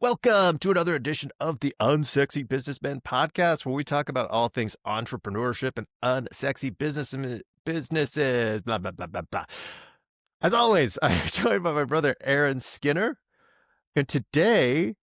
Welcome to another edition of the Unsexy Businessmen podcast, where we talk about all things entrepreneurship and unsexy businesses. Blah, blah, blah, blah, blah. As always, I'm joined by my brother Aaron Skinner. And today,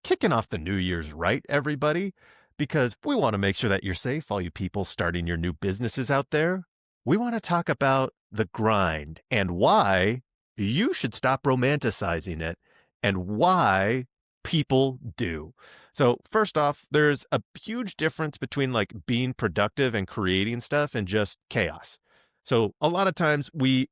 kicking off the New Year's right, everybody, because we want to make sure that you're safe, all you people starting your new businesses out there. We want to talk about the grind and why you should stop romanticizing it and why people do. So first off, there's a huge difference between like being productive and creating stuff and just chaos. So a lot of times we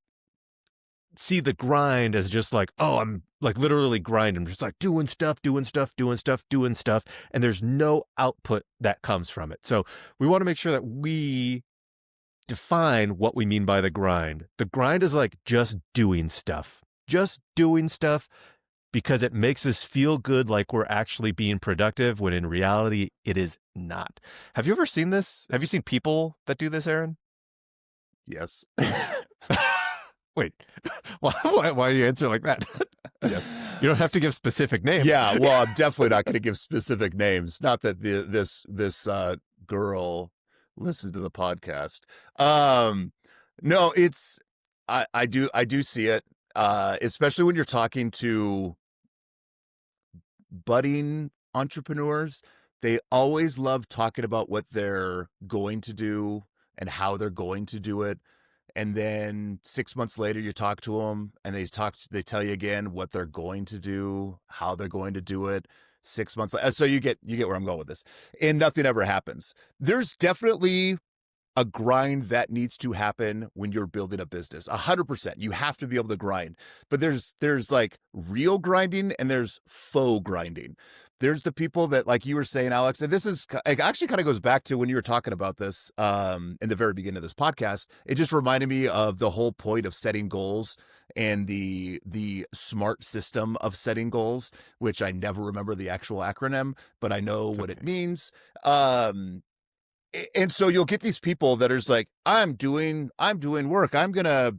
see the grind as just like, oh, I'm like literally grinding. I'm just like doing stuff. And there's no output that comes from it. So we want to make sure that we define what we mean by the grind. The grind is like just doing stuff because it makes us feel good, like we're actually being productive, when in reality, it is not. Have you ever seen this? Have you seen people that do this, Aaron? Yes. Wait, why do you answer like that? Yes. You don't have to give specific names. Yeah, well, I'm definitely not going to give specific names. Not that this girl listens to the podcast. No, it's I do see it, especially when you're talking to budding entrepreneurs. They always love talking about what they're going to do and how they're going to do it. And then 6 months later, you talk to them and they tell you again what they're going to do, how they're going to do it 6 months later. So you get where I'm going with this, and nothing ever happens. There's definitely a grind that needs to happen when you're building a business. 100%. You have to be able to grind, but there's like real grinding and there's faux grinding. There's the people that, like you were saying, Alex, and this is it actually kind of goes back to when you were talking about this in the very beginning of this podcast. It just reminded me of the whole point of setting goals and the SMART system of setting goals, which I never remember the actual acronym, but I know what it means. And so you'll get these people that are just like, I'm doing work. I'm gonna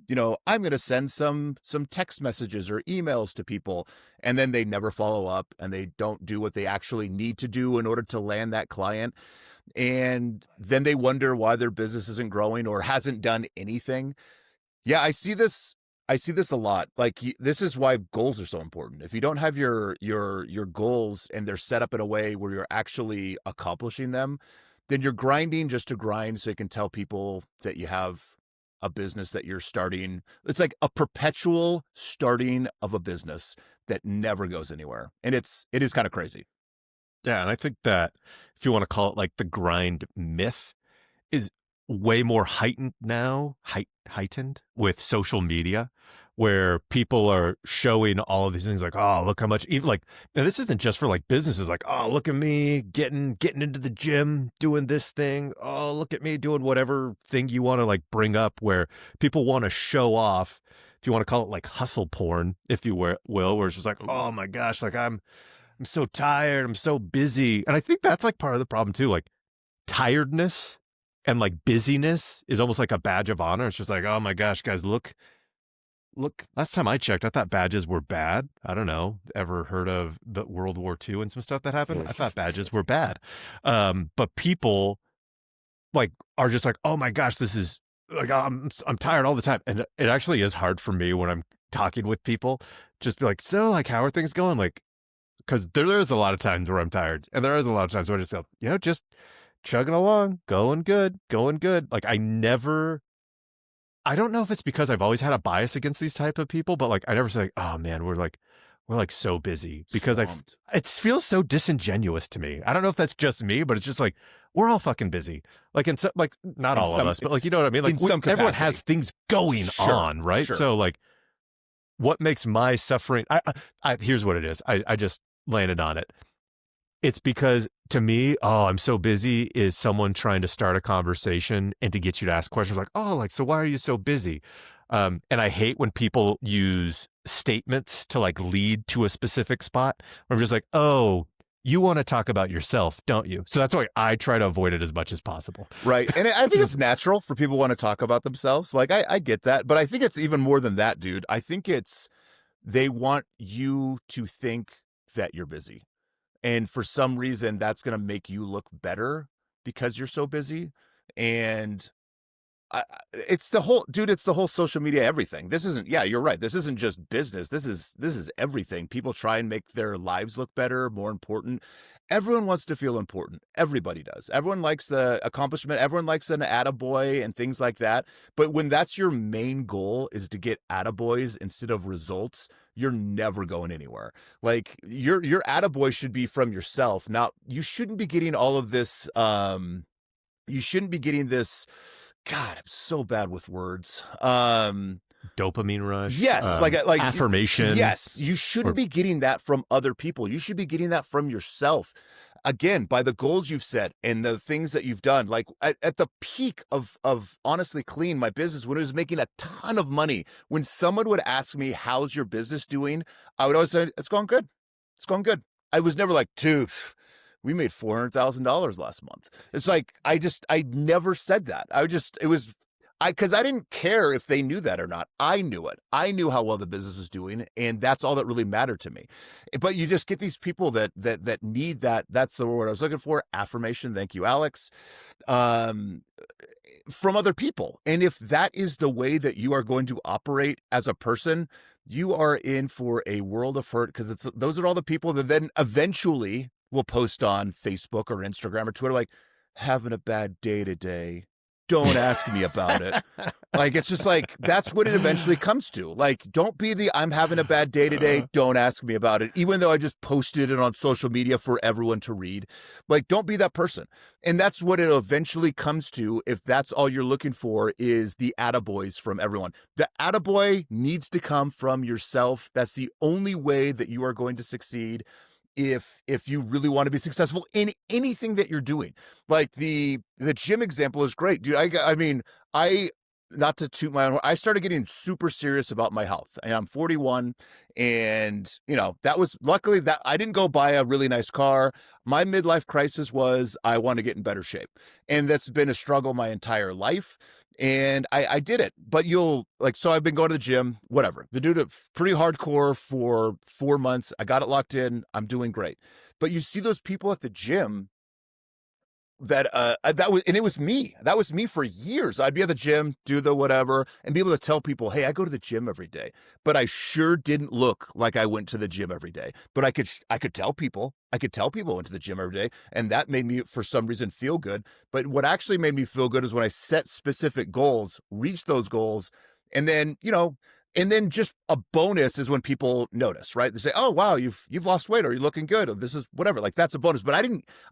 send some text messages or emails to people, and then they never follow up and they don't do what they actually need to do in order to land that client. And then they wonder why their business isn't growing or hasn't done anything. Yeah, I see this a lot. Like, this is why goals are so important. If you don't have your goals and they're set up in a way where you're actually accomplishing them, then you're grinding just to grind so you can tell people that you have a business that you're starting. It's like a perpetual starting of a business that never goes anywhere. And it is kind of crazy. Yeah, and I think that if you want to call it like the grind myth, is way more heightened now, heightened with social media, where people are showing all of these things like, oh, look how much, even like, and this isn't just for like businesses, like, oh, look at me getting into the gym, doing this thing. Oh, look at me doing whatever thing you want to like bring up, where people want to show off, if you want to call it like hustle porn, if you will, where it's just like, oh my gosh, like I'm so tired, I'm so busy. And I think that's like part of the problem too, like tiredness and like busyness is almost like a badge of honor. It's just like, oh my gosh, guys, look, last time I checked, I thought badges were bad. I don't know. Ever heard of the World War II and some stuff that happened? I thought badges were bad. But people like are just like, oh my gosh, this is like, I'm tired all the time. And it actually is hard for me when I'm talking with people, just be like, so like, how are things going? Like, because there is a lot of times where I'm tired, and there is a lot of times where I just go, just chugging along, going good. Like I don't know if it's because I've always had a bias against these type of people, but like I never say, oh man, we're like so busy, because it feels so disingenuous to me. I don't know if that's just me, but it's just like, we're all fucking busy. Like like not all of us, but like, you know what I mean? Like everyone has things going on, right? Sure. So like, what makes my suffering, here's what it is. I just landed on it. It's because to me, oh, I'm so busy is someone trying to start a conversation and to get you to ask questions like, oh, like, so why are you so busy? And I hate when people use statements to like lead to a specific spot. I'm just like, oh, you want to talk about yourself, don't you? So that's why I try to avoid it as much as possible. Right. And I think it's natural for people who want to talk about themselves. Like, I get that. But I think it's even more than that, dude. I think they want you to think that you're busy. And for some reason, that's going to make you look better because you're so busy. And it's the whole dude, it's the whole social media everything. This isn't, yeah, you're right. This isn't just business. This is everything. People try and make their lives look better, more important. Everyone wants to feel important. Everybody does. Everyone likes the accomplishment. Everyone likes an attaboy and things like that. But when that's your main goal is to get attaboys instead of results, you're never going anywhere. Like your attaboy should be from yourself. Not, you shouldn't be getting all of this you shouldn't be getting this. God, I'm so bad with words. Dopamine rush, Yes, affirmation, yes, you shouldn't or be getting that from other people. You should be getting that from yourself. Again, by the goals you've set and the things that you've done. Like at the peak of honestly clean my business, when it was making a ton of money, when someone would ask me, "How's your business doing?" I would always say, "It's going good. It's going good." I was never like, "Dude, we made $400,000 last month." It's like, I never said that. It was, because I didn't care if they knew that or not. I knew it. I knew how well the business was doing, and that's all that really mattered to me. But you just get these people that need that. That's the word I was looking for. Affirmation. Thank you, Alex. Um, from other people. And if that is the way that you are going to operate as a person, you are in for a world of hurt, because those are all the people that then eventually will post on Facebook or Instagram or Twitter like, "Having a bad day today. Don't ask me about it." Like, it's just like, that's what it eventually comes to. Like, don't be the "I'm having a bad day today. Don't ask me about it," even though I just posted it on social media for everyone to read. Like, don't be that person. And that's what it eventually comes to if that's all you're looking for is the attaboys from everyone. The attaboy needs to come from yourself. That's the only way that you are going to succeed if you really want to be successful in anything that you're doing. Like the gym example is great, dude. I mean, not to toot my own horn, I started getting super serious about my health. And I'm 41, and that was luckily that I didn't go buy a really nice car. My midlife crisis was I want to get in better shape. And that's been a struggle my entire life. And I did it. But so I've been going to the gym, whatever. The dude pretty hardcore for 4 months. I got it locked in. I'm doing great. But you see those people at the gym and it was me. That was me for years. I'd be at the gym, do the whatever, and be able to tell people, "Hey, I go to the gym every day." But I sure didn't look like I went to the gym every day. But I could tell people. I went to the gym every day, and that made me, for some reason, feel good. But what actually made me feel good is when I set specific goals, reached those goals, and then, just a bonus is when people notice, right? They say, "Oh, wow, you've lost weight, or you're looking good, or this is whatever." Like, that's a bonus. But I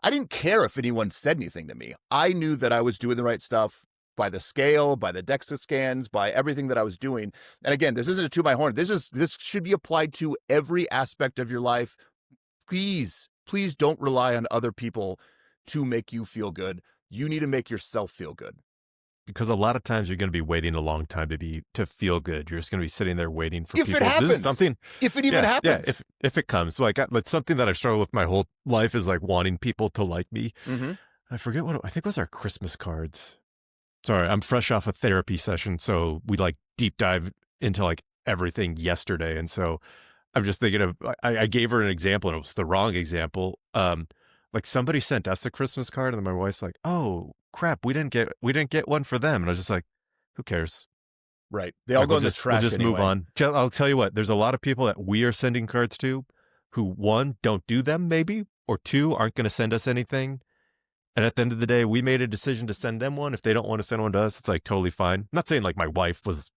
didn't care if anyone said anything to me. I knew that I was doing the right stuff by the scale, by the DEXA scans, by everything that I was doing. And again, this isn't a toot my horn. This should be applied to every aspect of your life. Please, please don't rely on other people to make you feel good. You need to make yourself feel good. because a lot of times you're going to be waiting a long time to feel good. You're just going to be sitting there waiting for If it people. This is happens, something, if it even yeah, happens. if it comes, like it's something that I've struggled with my whole life is like wanting people to like me. Mm-hmm. I forget I think it was our Christmas cards. Sorry, I'm fresh off a therapy session, so we like deep dive into like everything yesterday, and so I'm just thinking of I gave her an example and it was the wrong example. Like somebody sent us a Christmas card and then my wife's like, "Oh crap, we didn't get one for them," and I was just like, "Who cares?" Right. They all Like go in the trash we'll just anyway. move on. I'll tell you what, there's a lot of people that we are sending cards to who, one, don't do them maybe, or two, aren't going to send us anything. And at the end of the day, we made a decision to send them one. If they don't want to send one to us, it's like totally fine. I'm not saying like my wife was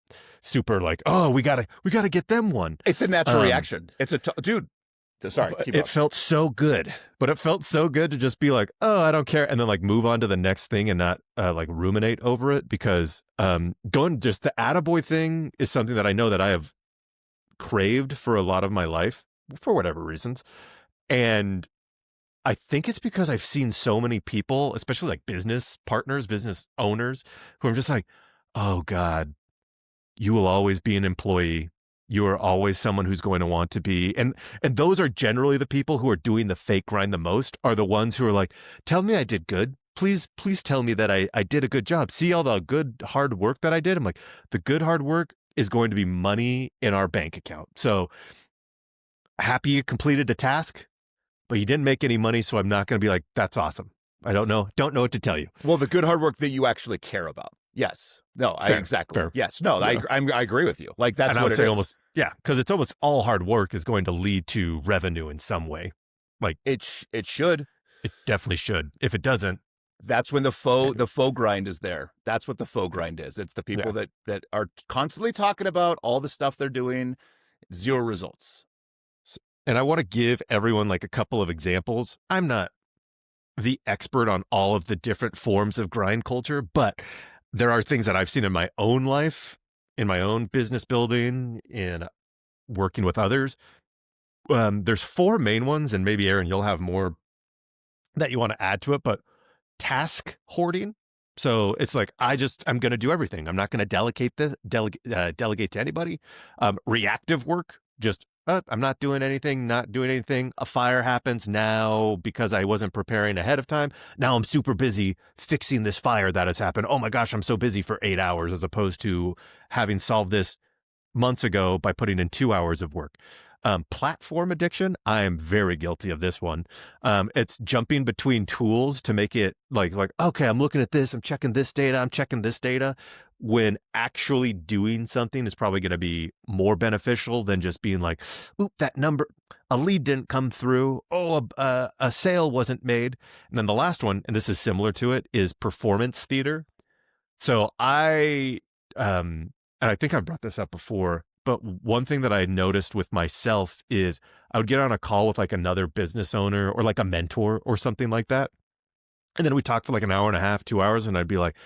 super like, "Oh, we gotta get them one." It's a natural reaction. It's dude. Sorry, keep It up. felt so good, but it felt so good to just be like, "Oh, I don't care," and then like move on to the next thing and not like ruminate over it, because going just the attaboy thing is something that I know that I have craved for a lot of my life for whatever reasons. And I think it's because I've seen so many people, especially like business partners, business owners, who I'm just like, "Oh God, you will always be an employee. You are always someone who's going to want to be," and those are generally the people who are doing the fake grind the most, are the ones who are like, "Tell me I did good. Please tell me that I did a good job. See all the good hard work that I did." I'm like, the good hard work is going to be money in our bank account. So happy you completed a task, but you didn't make any money, so I'm not going to be like, that's awesome. I don't know what to tell you. Well, the good hard work that you actually care about. Yes. No, Fair, exactly. fair. Yes. No, You know, I agree with you. Like, that's and I what would it say is. almost, yeah, because it's almost all hard work is going to lead to revenue in some way. Like It should. it definitely should. If it doesn't, That's when the faux grind is there. That's what the faux grind is. It's the people yeah. that are constantly talking about all the stuff they're doing, zero results. And I want to give everyone like a couple of examples. I'm not the expert on all of the different forms of grind culture, but there are things that I've seen in my own life, in my own business building, in working with others. There's four main ones, and maybe Aaron, you'll have more that you want to add to it, but task hoarding. So it's like I'm going to do everything. I'm not going to delegate to anybody. Reactive work, just I'm not doing anything. A fire happens now because I wasn't preparing ahead of time. Now I'm super busy fixing this fire that has happened. Oh my gosh, I'm so busy for 8 hours as opposed to having solved this months ago by putting in 2 hours of work. Platform addiction. I am very guilty of this one. It's jumping between tools to make it like, okay, I'm looking at this, I'm checking this data, when actually doing something is probably going to be more beneficial than just being like, oop, that number, a lead didn't come through. Oh, a sale wasn't made. And then the last one, and this is similar to it, is performance theater. So and I think I've brought this up before, but one thing that I noticed with myself is I would get on a call with like another business owner or like a mentor or something like that. And then we talk for like an hour and a half, 2 hours. And I'd be like,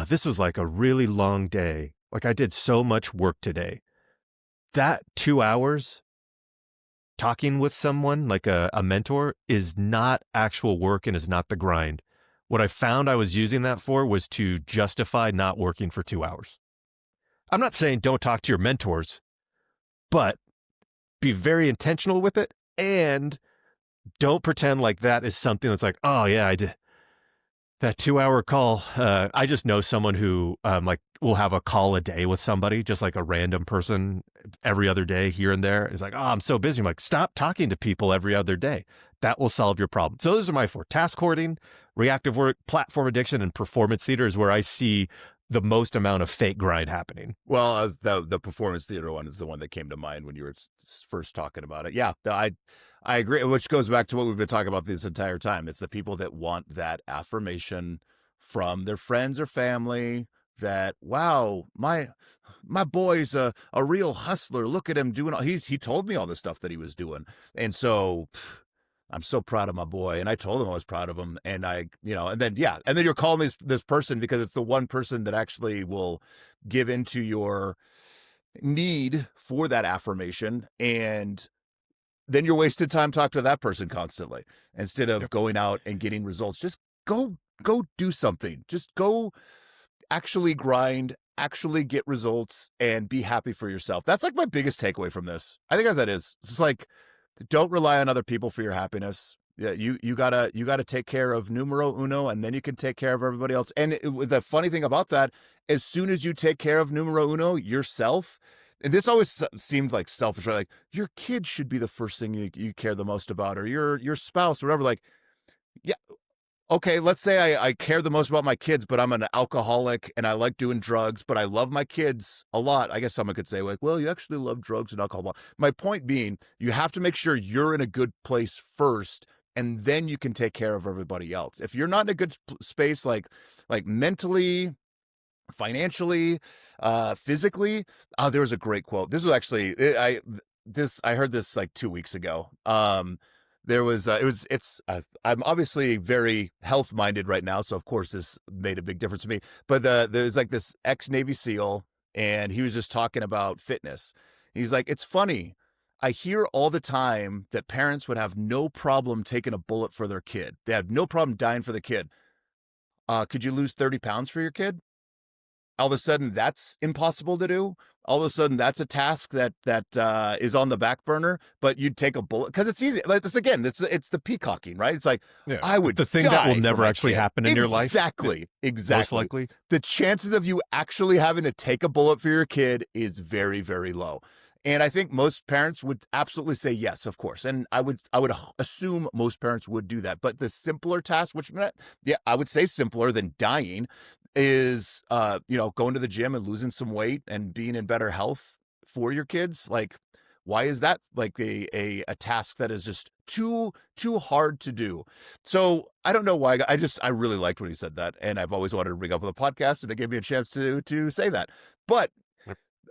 this was like a really long day. Like I did so much work today. That 2 hours talking with someone like a mentor is not actual work and is not the grind. What I found I was using that for was to justify not working for 2 hours. I'm not saying don't talk to your mentors, but be very intentional with it and don't pretend like that is something that's like, oh yeah, I did that 2 hour call. I just know someone who like will have a call a day with somebody, just like a random person every other day here and there. It's like, oh, I'm so busy. I'm like, stop talking to people every other day. That will solve your problem. So those are my four: task hoarding, reactive work, platform addiction, and performance theater is where I see the most amount of fake grind happening. Well, as the performance theater one is the one that came to mind when you were first talking about it. Yeah, I agree, which goes back to what we've been talking about this entire time. It's the people that want that affirmation from their friends or family that, wow, my boy's a real hustler. Look at him doing all, he told me all the stuff that he was doing. And so I'm so proud of my boy. And I told him I was proud of him. And and then you're calling this person because it's the one person that actually will give into your need for that affirmation. And then you're wasting time talking to that person constantly instead of going out and getting results. Just go do something. Just go actually grind, actually get results, and be happy for yourself. That's like my biggest takeaway from this. I think that is. It's just like, don't rely on other people for your happiness. Yeah, you gotta take care of numero uno, and then you can take care of everybody else. And the funny thing about that, as soon as you take care of numero uno yourself, and this always seemed like selfish, right? Like your kid should be the first thing you care the most about, or your spouse, or whatever. Like, yeah, okay, let's say I care the most about my kids, but I'm an alcoholic and I like doing drugs, but I love my kids a lot. I guess someone could say, like, well, you actually love drugs and alcohol. My point being, you have to make sure you're in a good place first, and then you can take care of everybody else. If you're not in a good space, like mentally, financially, physically. There was a great quote. This was actually, I heard this like 2 weeks ago. There was I'm obviously very health minded right now, so of course this made a big difference to me. But there's like this ex-Navy SEAL, and he was just talking about fitness. He's like, it's funny, I hear all the time that parents would have no problem taking a bullet for their kid. They have no problem dying for the kid. Could you lose 30 pounds for your kid? All of a sudden that's impossible to do. All of a sudden that's a task that is on the back burner, but you'd take a bullet because it's easy. Like this again, it's the peacocking, right? It's like, yeah, I would the thing die that will for never my actually kid. happen in your life. Exactly. Most likely. The chances of you actually having to take a bullet for your kid is very, very low. And I think most parents would absolutely say yes, of course. And I would assume most parents would do that. But the simpler task, which yeah, I would say simpler than dying, is going to the gym and losing some weight and being in better health for your kids. Like, why is that like a task that is just too hard to do? So I don't know why. I really liked when he said that, and I've always wanted to bring up with a podcast, and it gave me a chance to say that. But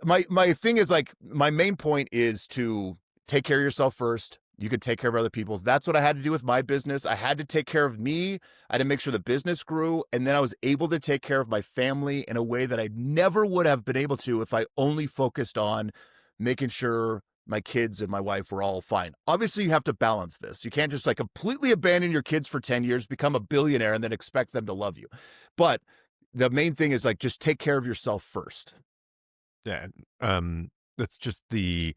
my thing is, like, my main point is to take care of yourself first. You can take care of other people's. That's what I had to do with my business. I had to take care of me. I had to make sure the business grew. And then I was able to take care of my family in a way that I never would have been able to if I only focused on making sure my kids and my wife were all fine. Obviously, you have to balance this. You can't just like completely abandon your kids for 10 years, become a billionaire, and then expect them to love you. But the main thing is, like, just take care of yourself first. Yeah. That's just the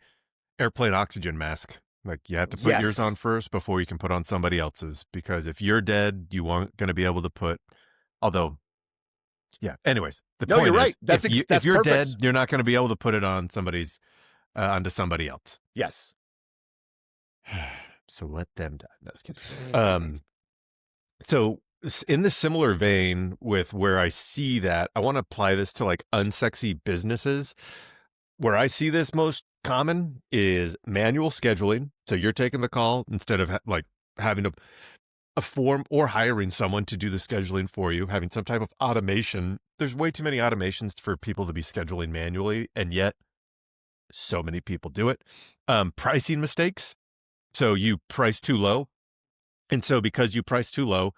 airplane oxygen mask. Like, you have to put yours on Yes. first before you can put on somebody else's, because if you're dead, you aren't going to be able to put, although, yeah. Anyways, the No, you're point right. is, if That's you're perfect. dead, you're not going to be able to put it on onto somebody else. Yes. So let them die. No, just kidding. So in the similar vein with where I see that, I want to apply this to like unsexy businesses. Where I see this most common is manual scheduling. So you're taking the call instead of like having a form or hiring someone to do the scheduling for you, having some type of automation. There's way too many automations for people to be scheduling manually, and yet so many people do it. Pricing mistakes. So you price too low. And so because you price too low,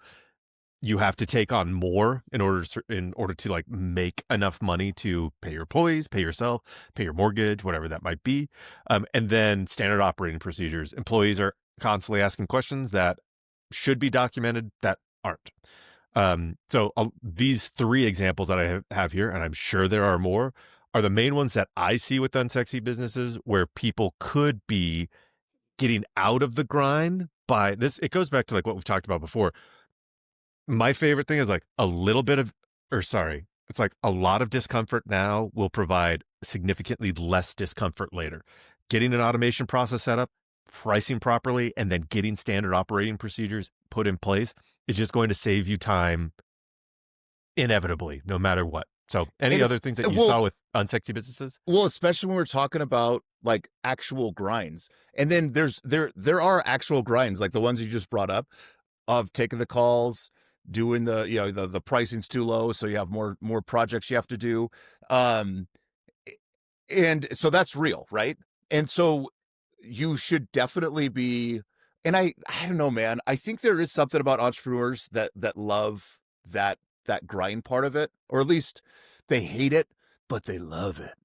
you have to take on more in order to like make enough money to pay your employees, pay yourself, pay your mortgage, whatever that might be. And then standard operating procedures. Employees are constantly asking questions that should be documented that aren't. So these three examples that I have here, and I'm sure there are more, are the main ones that I see with unsexy businesses where people could be getting out of the grind by this. It goes back to like what we've talked about before. My favorite thing is like a little bit of, or sorry, it's like a lot of discomfort now will provide significantly less discomfort later. Getting an automation process set up, pricing properly, and then getting standard operating procedures put in place is just going to save you time inevitably, no matter what. So, any And other things that you well, saw with unsexy businesses? well, especially when we're talking about like actual grinds. And then there are actual grinds, like the ones you just brought up, of taking the calls, doing the pricing's too low, so you have more projects you have to do. Um and so that's real, right? And so you should definitely be, and I don't know, man. I think there is something about entrepreneurs that love that grind part of it, or at least they hate it, but they love it.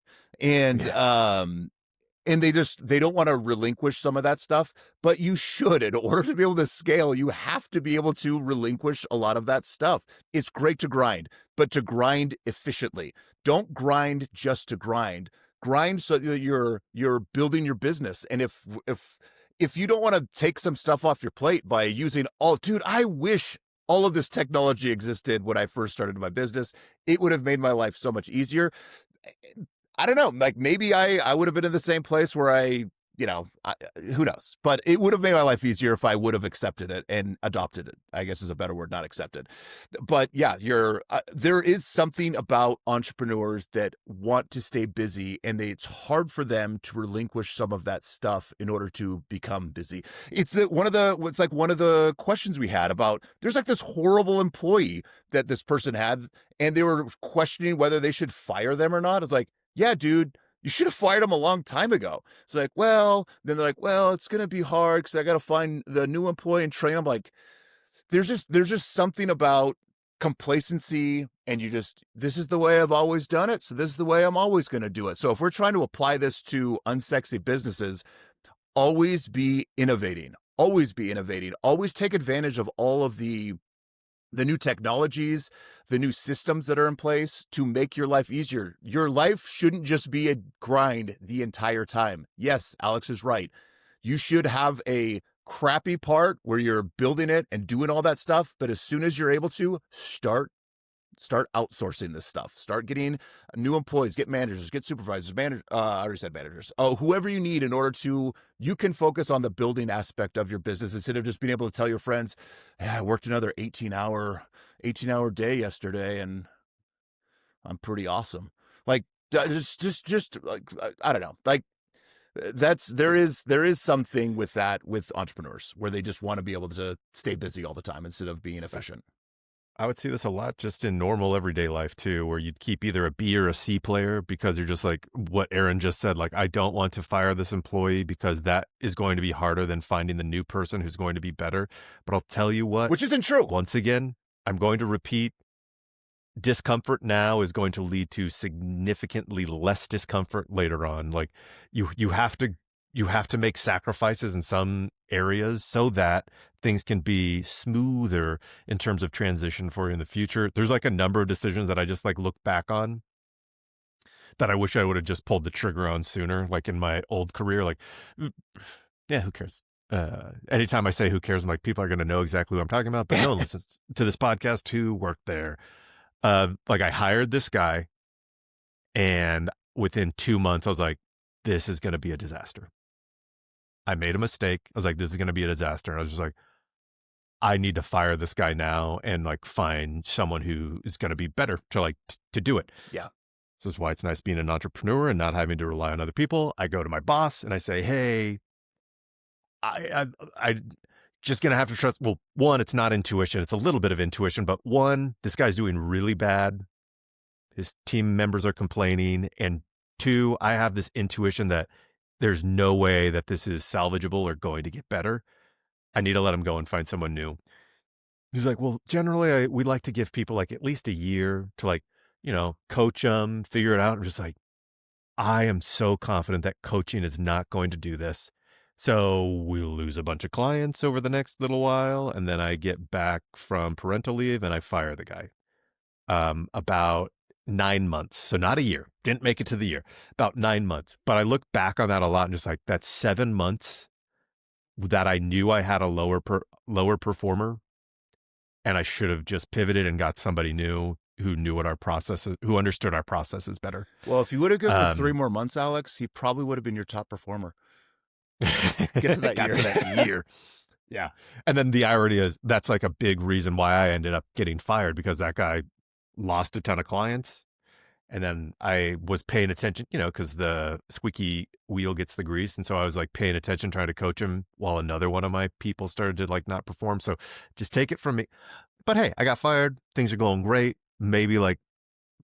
And Yeah. they don't want to relinquish some of that stuff, but you should. In order to be able to scale, you have to be able to relinquish a lot of that stuff. It's great to grind, but to grind efficiently. Don't grind just to grind. Grind so that you're building your business. And if you don't want to take some stuff off your plate by using dude, I wish all of this technology existed when I first started my business. It would have made my life so much easier. I don't know. Like, maybe I would have been in the same place where who knows? But it would have made my life easier if I would have accepted it and adopted it. I guess is a better word, not accepted. But yeah, there is something about entrepreneurs that want to stay busy, and it's hard for them to relinquish some of that stuff in order to become busy. It's one of the questions we had about, there's like this horrible employee that this person had, and they were questioning whether they should fire them or not. It's like, yeah, dude, you should have fired him a long time ago. It's like, well, then they're like, well, it's going to be hard because I got to find the new employee and train him. Like, there's just something about complacency, and this is the way I've always done it, so this is the way I'm always going to do it. So if we're trying to apply this to unsexy businesses, always be innovating. Always be innovating. Always take advantage of all of the new technologies, the new systems that are in place to make your life easier. Your life shouldn't just be a grind the entire time. Yes, Alex is right. You should have a crappy part where you're building it and doing all that stuff, but as soon as you're able to, start Start outsourcing this stuff. Start getting new employees, get managers, get supervisors, I already said managers. Oh, whoever you need in order to, you can focus on the building aspect of your business instead of just being able to tell your friends, hey, I worked another 18-hour day yesterday and I'm pretty awesome. Like, just like, I don't know. Like, there is something with that with entrepreneurs where they just want to be able to stay busy all the time instead of being efficient. I would see this a lot just in normal everyday life too, where you'd keep either a B or a C player because you're just like what Aaron just said, like, I don't want to fire this employee because that is going to be harder than finding the new person who's going to be better. But I'll tell you what, Which isn't true. once again, I'm going to repeat, discomfort now is going to lead to significantly less discomfort later on. Like you have to make sacrifices in some areas so that things can be smoother in terms of transition for you in the future. There's like a number of decisions that I just like look back on that I wish I would have just pulled the trigger on sooner, like in my old career. Like, yeah, who cares? Anytime I say who cares, I'm like, people are going to know exactly what I'm talking about, but no one listens to this podcast who worked there. Like I hired this guy and within 2 months, I was like, this is going to be a disaster. I made a mistake. I was like, this is going to be a disaster. And I was just like, I need to fire this guy now and like find someone who is going to be better to like to do it. Yeah. This is why it's nice being an entrepreneur and not having to rely on other people. I go to my boss and I say, hey, I just going to have to trust. Well, one, it's not intuition. It's a little bit of intuition, but one, this guy's doing really bad. His team members are complaining. And two, I have this intuition that there's no way that this is salvageable or going to get better. I need to let him go and find someone new. He's like, well, generally, we like to give people like at least a year to like, coach them, figure it out. I'm just like, I am so confident that coaching is not going to do this. So we'll lose a bunch of clients over the next little while. And then I get back from parental leave and I fire the guy. About 9 months. So not a year. Didn't make it to the year. About 9 months. But I look back on that a lot and just like that's 7 months that I knew I had a lower performer, and I should have just pivoted and got somebody new who knew what our processes, who understood our processes better. Well, if you would have given it 3 more months, Alex, he probably would have been your top performer. Get to that got year. to that year. Yeah. And then the irony is that's like a big reason why I ended up getting fired because that guy lost a ton of clients. And then I was paying attention, because the squeaky wheel gets the grease. And so I was like paying attention, trying to coach him while another one of my people started to like not perform. So just take it from me. But hey, I got fired. Things are going great. Maybe like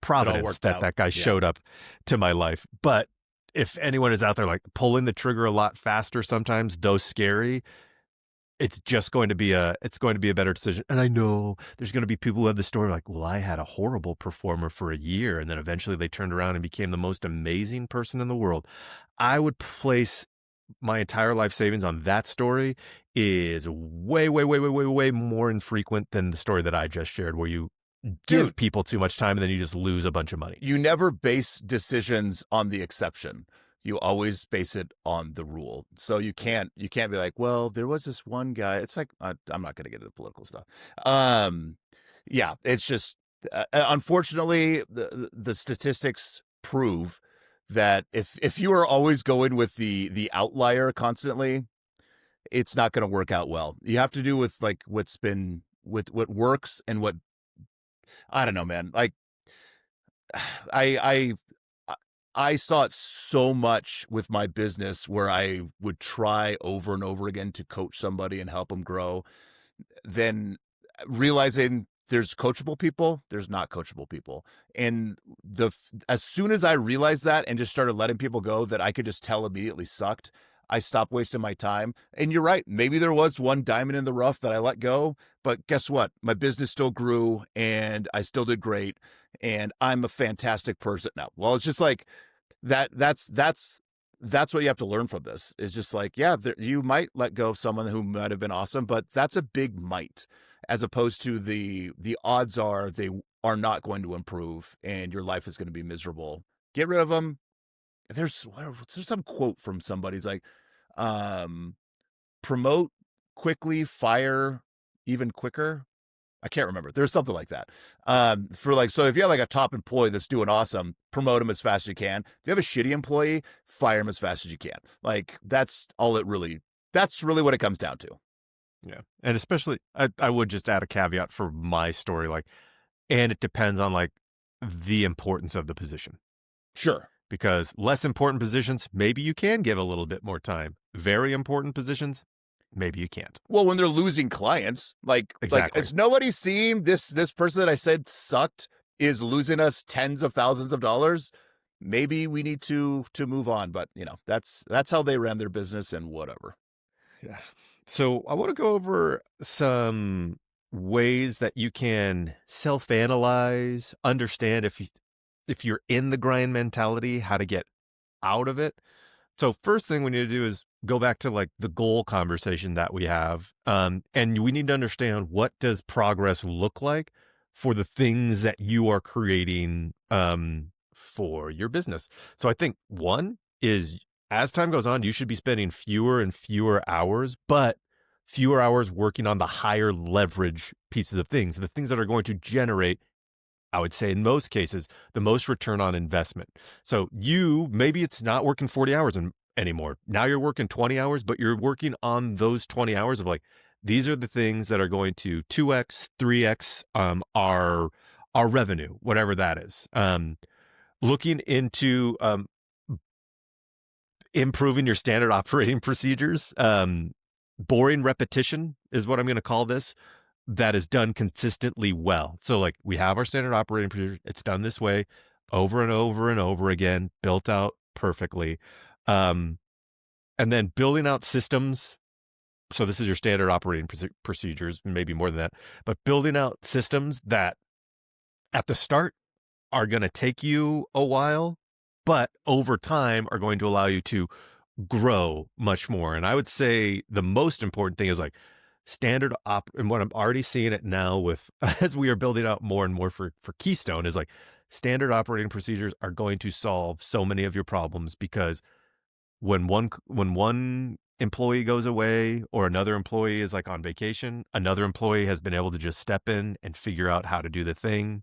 providence that out. guy showed up to my life. But if anyone is out there like pulling the trigger a lot faster, sometimes though scary, it's going to be a better decision. And I know there's going to be people who have the story like, well, I had a horrible performer for a year and then eventually they turned around and became the most amazing person in the world. I would place my entire life savings on that story is way, way, way, way, way, way more infrequent than the story that I just shared where you give people too much time and then you just lose a bunch of money. You never base decisions on the exception. You always base it on the rule. So you can't be like, well, there was this one guy. It's like, I'm not going to get into political stuff. Yeah, it's just, unfortunately, the statistics prove that if you are always going with the outlier constantly, it's not going to work out well. You have to do with like what works and what, I don't know, man. Like I I saw it so much with my business where I would try over and over again to coach somebody and help them grow. Then realizing there's coachable people, there's not coachable people. And as soon as I realized that and just started letting people go that I could just tell immediately sucked, I stopped wasting my time. And you're right. Maybe there was one diamond in the rough that I let go, but guess what? My business still grew and I still did great. And I'm a fantastic person now. Well, it's just like that's what you have to learn from this is just like, yeah, you might let go of someone who might have been awesome, but that's a big might as opposed to the odds are they are not going to improve and your life is going to be miserable. Get rid of them. There's some quote from somebody's like, promote quickly, fire even quicker. I can't remember. There's something like that. For like, so if you have like a top employee that's doing awesome, promote him as fast as you can. If you have a shitty employee, fire him as fast as you can. Like that's really what it comes down to. Yeah. And especially, I would just add a caveat for my story, like, and it depends on like the importance of the position. Sure. Because less important positions, maybe you can give a little bit more time. Very important positions, maybe you can't. Well, when they're losing clients, like Exactly. it's nobody seeing this person that I said sucked is losing us tens of thousands of dollars. Maybe we need to move on, but you know, that's how they ran their business and whatever. Yeah. So I want to go over some ways that you can self-analyze, understand if you're in the grind mentality, how to get out of it. So first thing we need to do is go back to like the goal conversation that we have. And we need to understand, what does progress look like for the things that you are creating for your business. So I think one is, as time goes on, you should be spending fewer and fewer hours, but fewer hours working on the higher leverage pieces of things, the things that are going to generate, I would say in most cases, the most return on investment. So maybe it's not working 40 hours anymore. Now you're working 20 hours, but you're working on those 20 hours of like, these are the things that are going to 2x, 3x our revenue, whatever that is. Looking into improving your standard operating procedures. Boring repetition is what I'm going to call this, that is done consistently well. So like, we have our standard operating procedure. It's done this way over and over and over again, built out perfectly. And then building out systems. So this is your standard operating procedures, maybe more than that, but building out systems that at the start are going to take you a while, but over time are going to allow you to grow much more. And I would say the most important thing is like and what I'm already seeing it now with as we are building out more and more for Keystone, is like, standard operating procedures are going to solve so many of your problems, because when one employee goes away or another employee is like on vacation, another employee has been able to just step in and figure out how to do the thing.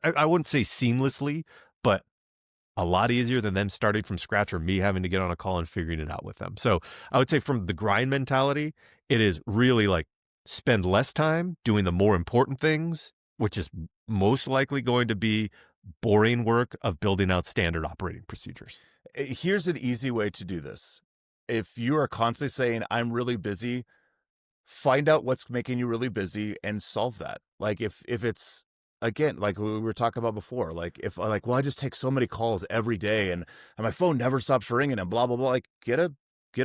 I wouldn't say seamlessly, but a lot easier than them starting from scratch or me having to get on a call and figuring it out with them. So I would say from the grind mentality, it is really like, spend less time doing the more important things, which is most likely going to be boring work of building out standard operating procedures. Here's an easy way to do this. If you are constantly saying I'm really busy, find out what's making you really busy and solve that. Like if it's, again, like we were talking about before, like if like, well, I just take so many calls every day and my phone never stops ringing and blah blah blah, like get a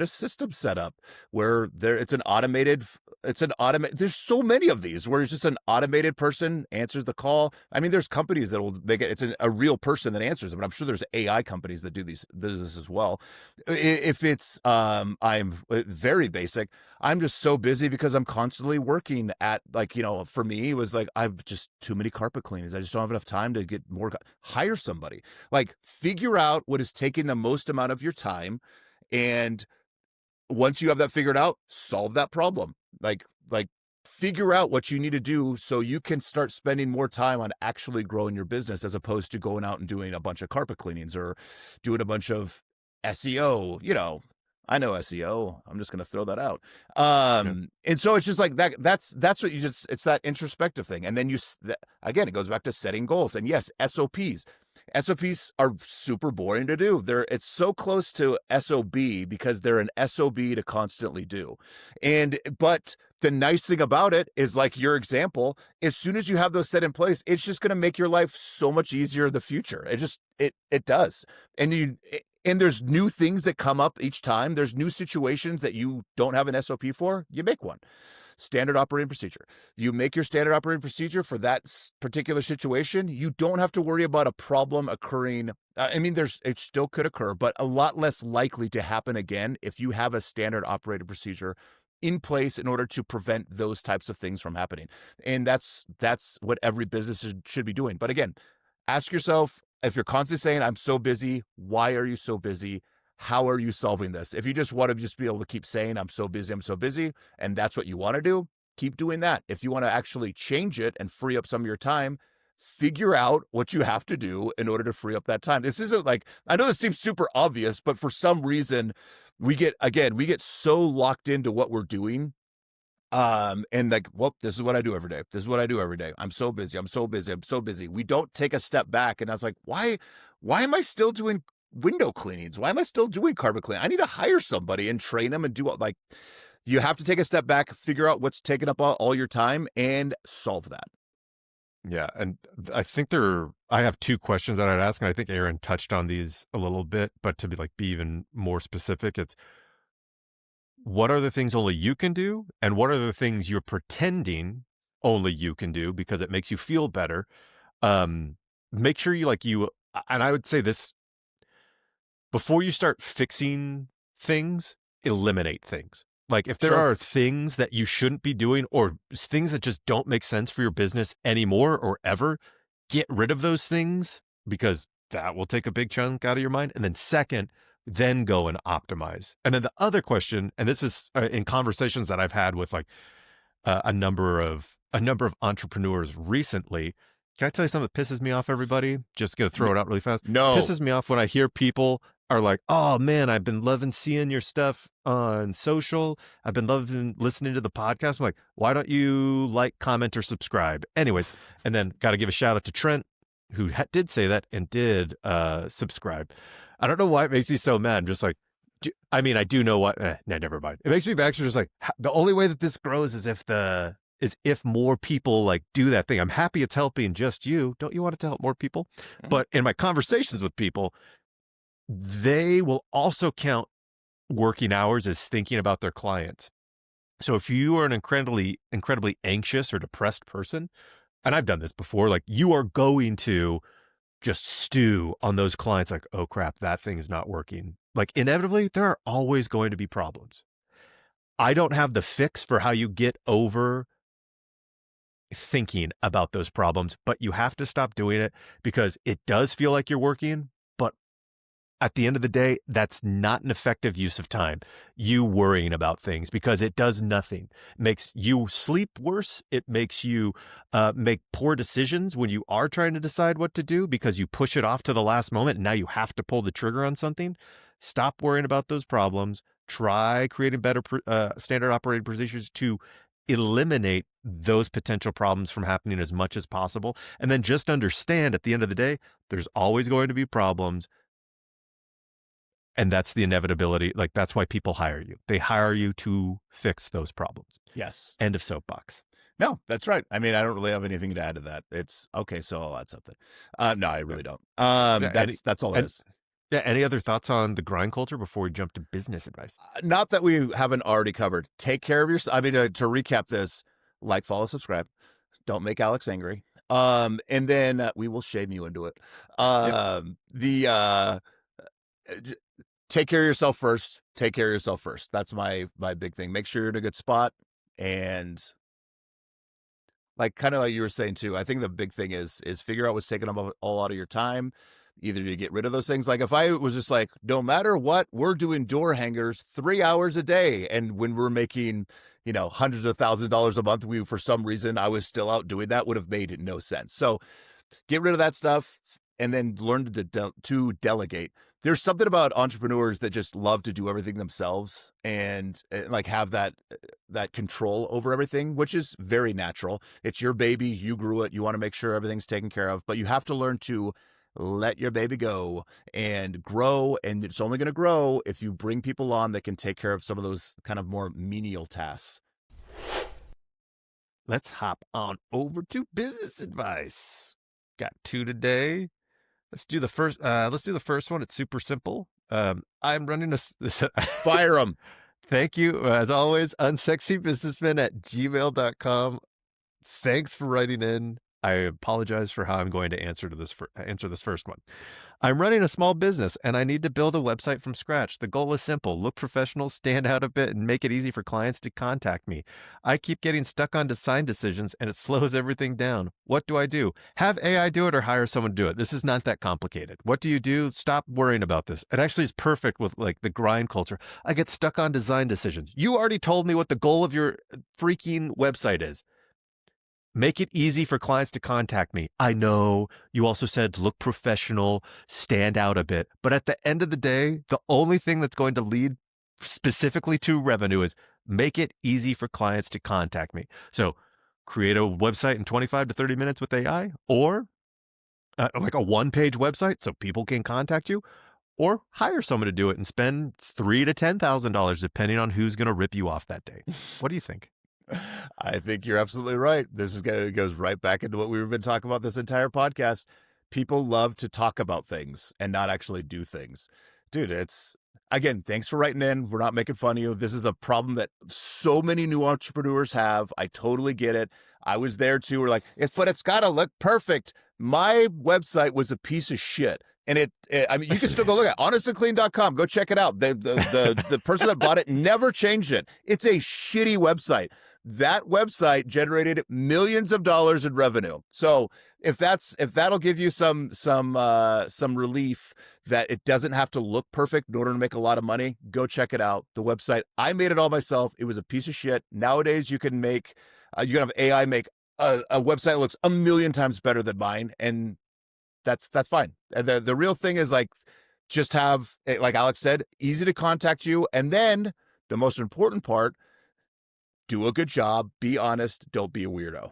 system set up where it's an automated, there's so many of these where it's just an automated person answers the call. I mean, there's companies that will make it, a real person that answers them, but I'm sure there's AI companies that do this as well. If it's I'm very basic, I'm just so busy because I'm constantly working at, like, you know, for me, it was like, I've just too many carpet cleanings. I just don't have enough time to get more. Hire somebody. Like, figure out what is taking the most amount of your time. And once you have that figured out, solve that problem. Like figure out what you need to do so you can start spending more time on actually growing your business, as opposed to going out and doing a bunch of carpet cleanings or doing a bunch of SEO. You know, I know SEO. I'm just going to throw that out. Yeah. And so it's just like that. That's what you just, it's that introspective thing. And then again, it goes back to setting goals. And yes, SOPs. SOPs are super boring to do. It's so close to SOB because they're an SOB to constantly do. But the nice thing about it is, like your example, as soon as you have those set in place, it's just going to make your life so much easier in the future. It does. And there's new things that come up each time. There's new situations that you don't have an SOP for. You make one. Standard operating procedure. You make your standard operating procedure for that particular situation. You don't have to worry about a problem occurring. I mean, it still could occur, but a lot less likely to happen again if you have a standard operating procedure in place in order to prevent those types of things from happening. And that's what every business should be doing. But again, ask yourself, if you're constantly saying, I'm so busy, why are you so busy? How are you solving this? If you just want to just be able to keep saying, I'm so busy, and that's what you want to do, keep doing that. If you want to actually change it and free up some of your time, figure out what you have to do in order to free up that time. This isn't like, I know this seems super obvious, but for some reason we get so locked into what we're doing. And like, well, this is what I do every day. This is what I do every day. I'm so busy. I'm so busy. I'm so busy. We don't take a step back. And I was like, why am I still doing window cleanings? Why am I still doing carpet cleaning? I need to hire somebody and train them and do all, like, you have to take a step back, figure out what's taking up all your time and solve that. Yeah, and I think I have two questions that I'd ask, and I think Aaron touched on these a little bit, but to be even more specific, it's what are the things only you can do, and what are the things you're pretending only you can do because it makes you feel better. Um, Make sure and I would say this before you start fixing things, eliminate things. Like if there Sure. are things that you shouldn't be doing or things that just don't make sense for your business anymore or ever, get rid of those things because that will take a big chunk out of your mind. And then second, then go and optimize. And then the other question, and this is in conversations that I've had with a number of entrepreneurs recently. Can I tell you something that pisses me off, everybody? Just gonna throw it out really fast. No. Pisses me off when I hear people are like, "Oh man, I've been loving seeing your stuff on social. I've been loving listening to the podcast." I'm like, "Why don't you like, comment, or subscribe?" Anyways, and then got to give a shout out to Trent, who did say that and did subscribe. I don't know why it makes me so mad. I'm just like, I mean, I do know what. No, never mind. It makes me actually just like the only way that this grows is if more people like do that thing. I'm happy it's helping just you. Don't you want it to help more people? Mhm. But in my conversations with people, they will also count working hours as thinking about their clients. So if you are an incredibly anxious or depressed person, and I've done this before, like you are going to just stew on those clients like, oh crap, that thing's not working. Like inevitably, there are always going to be problems. I don't have the fix for how you get over thinking about those problems, but you have to stop doing it because it does feel like you're working, but at the end of the day, that's not an effective use of time. You worrying about things because it does nothing. It makes you sleep worse. It makes you make poor decisions when you are trying to decide what to do because you push it off to the last moment and now you have to pull the trigger on something. Stop worrying about those problems. Try creating better standard operating procedures to eliminate those potential problems from happening as much as possible. And then just understand at the end of the day, there's always going to be problems. And that's the inevitability. Like, that's why people hire you. They hire you to fix those problems. Yes. End of soapbox. No, that's right. I mean, I don't really have anything to add to that. It's okay. So I'll add something. No, I really don't. Yeah, That's all it is. yeah. Any other thoughts on the grind culture before we jump to business advice? Not that we haven't already covered. Take care of yourself. I mean, to recap this, like, follow, subscribe. Don't make Alex angry. And then we will shame you into it. Yep. J- Take care of yourself first. Take care of yourself first. That's my big thing. Make sure you're in a good spot. And like, kind of like you were saying too, I think the big thing is figure out what's taking up all out of your time. Either to get rid of those things. Like if I was just like, no matter what, we're doing door hangers 3 hours a day. And when we're making, hundreds of thousands of dollars a month, for some reason, I was still out doing that, would have made no sense. So get rid of that stuff and then learn to delegate. There's something about entrepreneurs that just love to do everything themselves and like have that control over everything, which is very natural. It's your baby. You grew it. You want to make sure everything's taken care of, but you have to learn to let your baby go and grow. And it's only going to grow if you bring people on that can take care of some of those kind of more menial tasks. Let's hop on over to business advice. Got two today. Let's do the first. Let's do the first one. It's super simple. I'm running this. Fire them. Thank you. As always, unsexybusinessman at gmail.com. Thanks for writing in. I apologize for how I'm going to answer this first one. I'm running a small business and I need to build a website from scratch. The goal is simple: look professional, stand out a bit, and make it easy for clients to contact me. I keep getting stuck on design decisions and it slows everything down. What do I do? Have AI do it or hire someone to do it. This is not that complicated. What do you do? Stop worrying about this. It actually is perfect with like the grind culture. I get stuck on design decisions. You already told me what the goal of your freaking website is. Make it easy for clients to contact me. I know you also said look professional, stand out a bit. But at the end of the day, the only thing that's going to lead specifically to revenue is make it easy for clients to contact me. So create a website in 25 to 30 minutes with AI, or like a one-page website so people can contact you, or hire someone to do it and spend $3,000 to $10,000 depending on who's going to rip you off that day. What do you think? I think you're absolutely right. Goes right back into what we've been talking about this entire podcast. People love to talk about things and not actually do things. Dude, again, thanks for writing in. We're not making fun of you. This is a problem that so many new entrepreneurs have. I totally get it. I was there too. We're like, but it's got to look perfect. My website was a piece of shit. And I mean, you can still go look at honestandclean.com. Go check it out. The person that bought it never changed it. It's a shitty website. That website generated millions of dollars in revenue. So if that'll give you some relief that it doesn't have to look perfect in order to make a lot of money, go check it out. The website, I made it all myself. It was a piece of shit. Nowadays, you can have AI make a website that looks a million times better than mine, and that's fine. And the real thing is like, just have, like Alex said, easy to contact you, and then the most important part: do a good job, be honest, don't be a weirdo.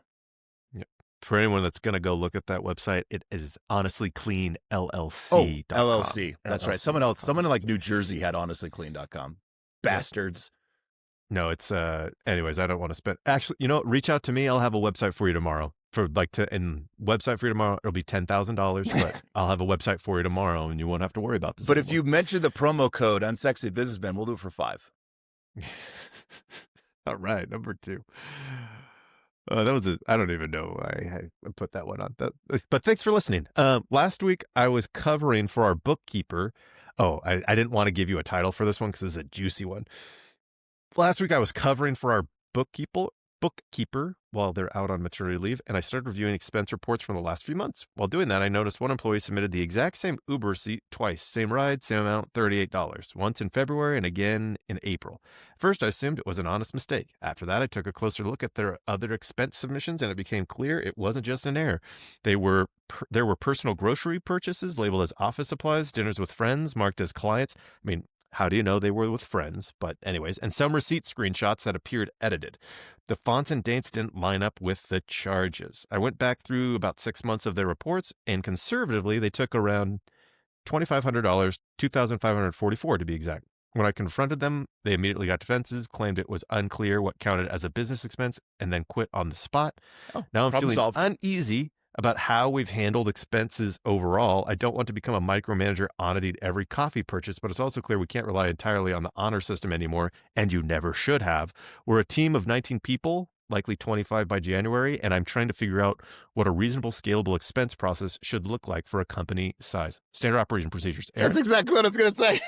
Yep. For anyone that's going to go look at that website, it is Oh, honestlycleanllc.com. LLC. That's right. Someone LLC.com. in like New Jersey had honestlyclean.com. Bastards. No, it's anyways, I don't want to spend, actually, reach out to me. I'll have a website for you tomorrow. Website for you tomorrow, it'll be $10,000, but I'll have a website for you tomorrow and you won't have to worry about this But anymore. if you mention the promo code Unsexy Businessman, we'll do it for $5. All right, number 2. I don't even know why I put that one on. But thanks for listening. Last week I was covering for our bookkeeper. Oh, I didn't want to give you a title for this one because this is a juicy one. Last week I was covering for our bookkeeper while they're out on maternity leave, and I started reviewing expense reports from the last few months. While doing that, I noticed one employee submitted the exact same Uber receipt twice. Same ride, same amount, $38. Once in February and again in April. First, I assumed it was an honest mistake. After that, I took a closer look at their other expense submissions, and it became clear it wasn't just an error. There were personal grocery purchases labeled as office supplies, dinners with friends marked as clients. I mean, how do you know they were with friends? But anyways, and some receipt screenshots that appeared edited. The fonts and dates didn't line up with the charges. I went back through about 6 months of their reports, and conservatively, they took around $2,500, $2,544 to be exact. When I confronted them, they immediately got defensive, claimed it was unclear what counted as a business expense, and then quit on the spot. Oh, Now I'm problem feeling solved. uneasy about how we've handled expenses overall. I don't want to become a micromanager auditing every coffee purchase, but it's also clear we can't rely entirely on the honor system anymore, and you never should have. We're a team of 19 people, likely 25 by January, and I'm trying to figure out what a reasonable, scalable expense process should look like for a company size. Standard operating procedures. Aaron? That's exactly what I was going to say.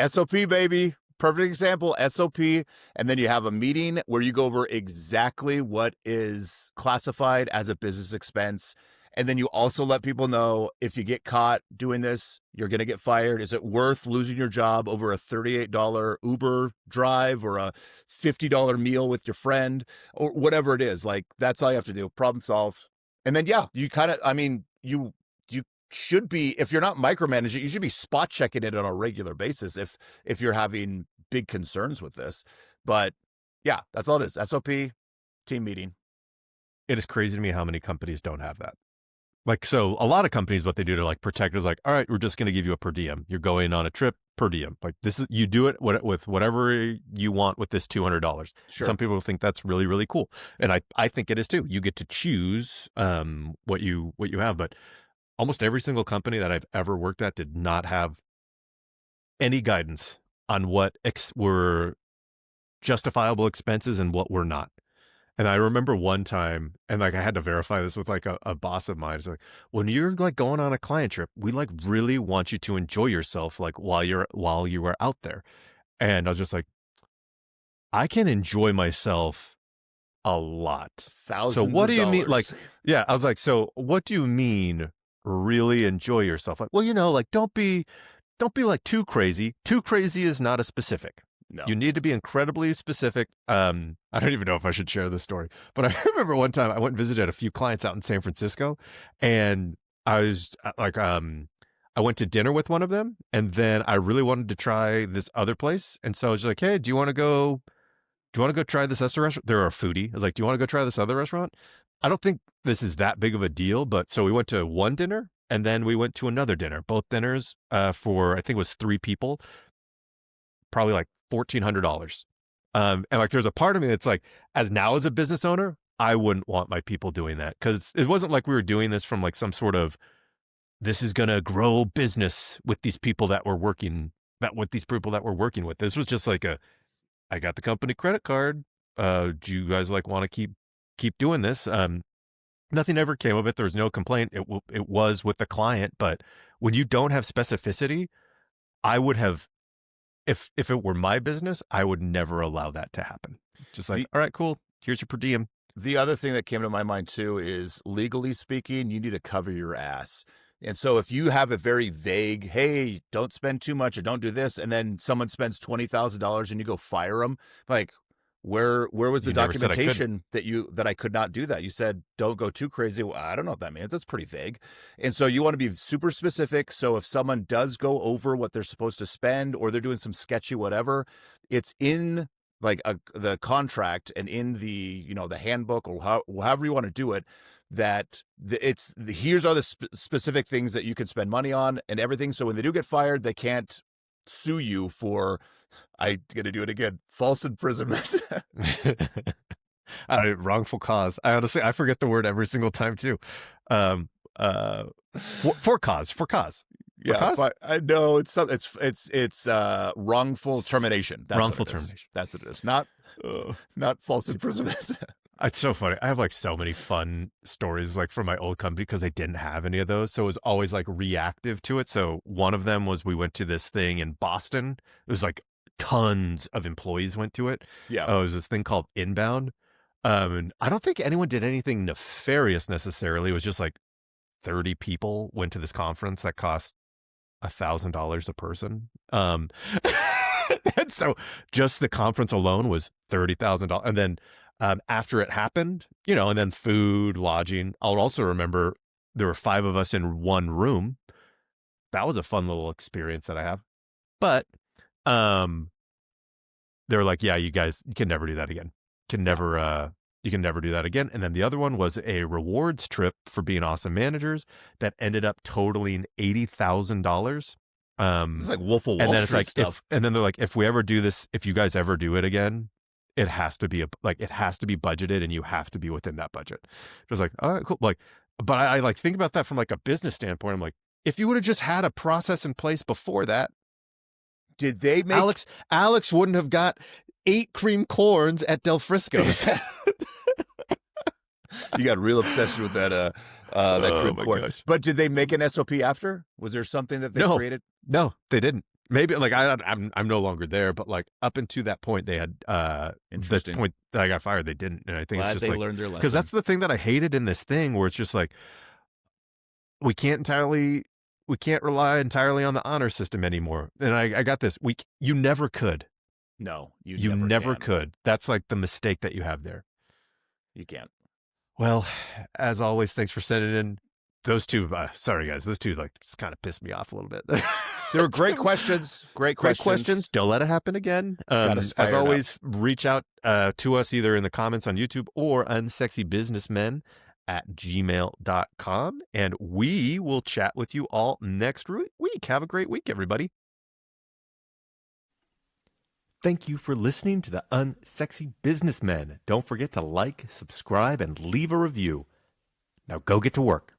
SOP, baby. Perfect example, SOP. And then you have a meeting where you go over exactly what is classified as a business expense. And then you also let people know, if you get caught doing this, you're going to get fired. Is it worth losing your job over a $38 Uber drive or a $50 meal with your friend or whatever it is? Like, that's all you have to do. Problem solved. And then, yeah, you kind of, I mean, you should be, if you're not micromanaging, you should be spot checking it on a regular basis if you're having big concerns with this. But yeah, that's all it is. SOP, team meeting. It is crazy to me how many companies don't have that. Like, so a lot of companies, what they do to like protect is like, all right, we're just going to give you a per diem. You're going on a trip, per diem. Like, this is, you do it with whatever you want with this $200. Sure. Some people think that's really, really cool. And I think it is too. You get to choose what you have, but almost every single company that I've ever worked at did not have any guidance on what were justifiable expenses and what were not. And I remember one time, and like I had to verify this with like a boss of mine. It's like, when you're like going on a client trip, we like really want you to enjoy yourself like while you are out there. And I was just like, I can enjoy myself a lot. So Thousands what of do you mean? Like, dollars. yeah, I was like, so what do you mean really enjoy yourself? Like, well, like don't be like too crazy. Too crazy is not a specific. No. You need to be incredibly specific. I don't even know if I should share this story, but I remember one time I went and visited a few clients out in San Francisco, and I was like, I went to dinner with one of them, and then I really wanted to try this other place, and so I was like, hey, do you want to go? Do you want to go try this other restaurant? They're a foodie. I was like, do you want to go try this other restaurant? I don't think this is that big of a deal, but so we went to one dinner and then we went to another dinner. Both dinners for I think it was 3 people, probably like $1,400. And like there's a part of me that's like, as a business owner, I wouldn't want my people doing that because it wasn't like we were doing this from like some sort of this is gonna grow business with these people that we're working with these people that we're working with. This was just like I got the company credit card. Do you guys like want to keep doing this? Nothing ever came of it. There was no complaint. It was with the client, but when you don't have specificity, I would have if it were my business, I would never allow that to happen. Just like, The all right, cool. Here's your per diem. the other thing that came to my mind too is, legally speaking, you need to cover your ass. And so if you have a very vague, hey, don't spend too much or don't do this, and then someone spends $20,000 and you go fire them, like, where was the You never said I couldn't. documentation that I could not do that? You said don't go too crazy. Well, I don't know what that means. That's pretty vague. And so you want to be super specific. So if someone does go over what they're supposed to spend, or they're doing some sketchy whatever, it's in like the contract and in the handbook, or however you want to do it, that here's are the specific things that you can spend money on and everything. So when they do get fired, they can't sue you for, I gotta do it again, false imprisonment. Wrongful cause. I forget the word every single time too. Um, for cause. Yeah, I know it's wrongful termination. That's Wrongful what it is. termination. That's what it is. Not false imprisonment. It's so funny. I have like so many fun stories like from my old company because they didn't have any of those. So it was always like reactive to it. So one of them was we went to this thing in Boston. It was like tons of employees went to it. Yeah. It was this thing called Inbound. And I don't think anyone did anything nefarious necessarily. It was just like 30 people went to this conference that cost $1,000 a person. And so just the conference alone was $30,000. And then after it happened, and then food, lodging. I'll also remember there were 5 of us in one room. That was a fun little experience that I have. But they were like, yeah, you guys, you can never do that again. You can never do that again. And then the other one was a rewards trip for being awesome managers that ended up totaling $80,000. It's like Wolf of Wall and then it's Street like stuff. and then they're like, if we ever do this, if you guys ever do it again, it has to be budgeted, and you have to be within that budget. It was like, all right, cool. Like, but I like think about that from like a business standpoint. I'm like, if you would have just had a process in place before that, Did they make Alex wouldn't have got 8 cream corns at Del Frisco's. You got real obsessed with that cream corn. Gosh. But did they make an SOP after? Was there something that they created? No, they didn't. Maybe like I'm no longer there, but like up until that point, they had Interesting. the point that I got fired, they didn't, and I think Glad it's just they like learned their lesson. because that's the thing that I hated in this thing, where it's just like we can't rely entirely on the honor system anymore. And I got this. You never could. No, You never could. That's like the mistake that you have there. You can't. Well, as always, thanks for sending in those two. Sorry, guys. Those two like just kind of pissed me off a little bit. They were great questions. Great questions. Don't let it happen again. As always, reach out to us either in the comments on YouTube or unsexybusinessmen@gmail.com. And we will chat with you all next week. Have a great week, everybody. Thank you for listening to the Unsexy Businessmen. Don't forget to like, subscribe, and leave a review. Now go get to work.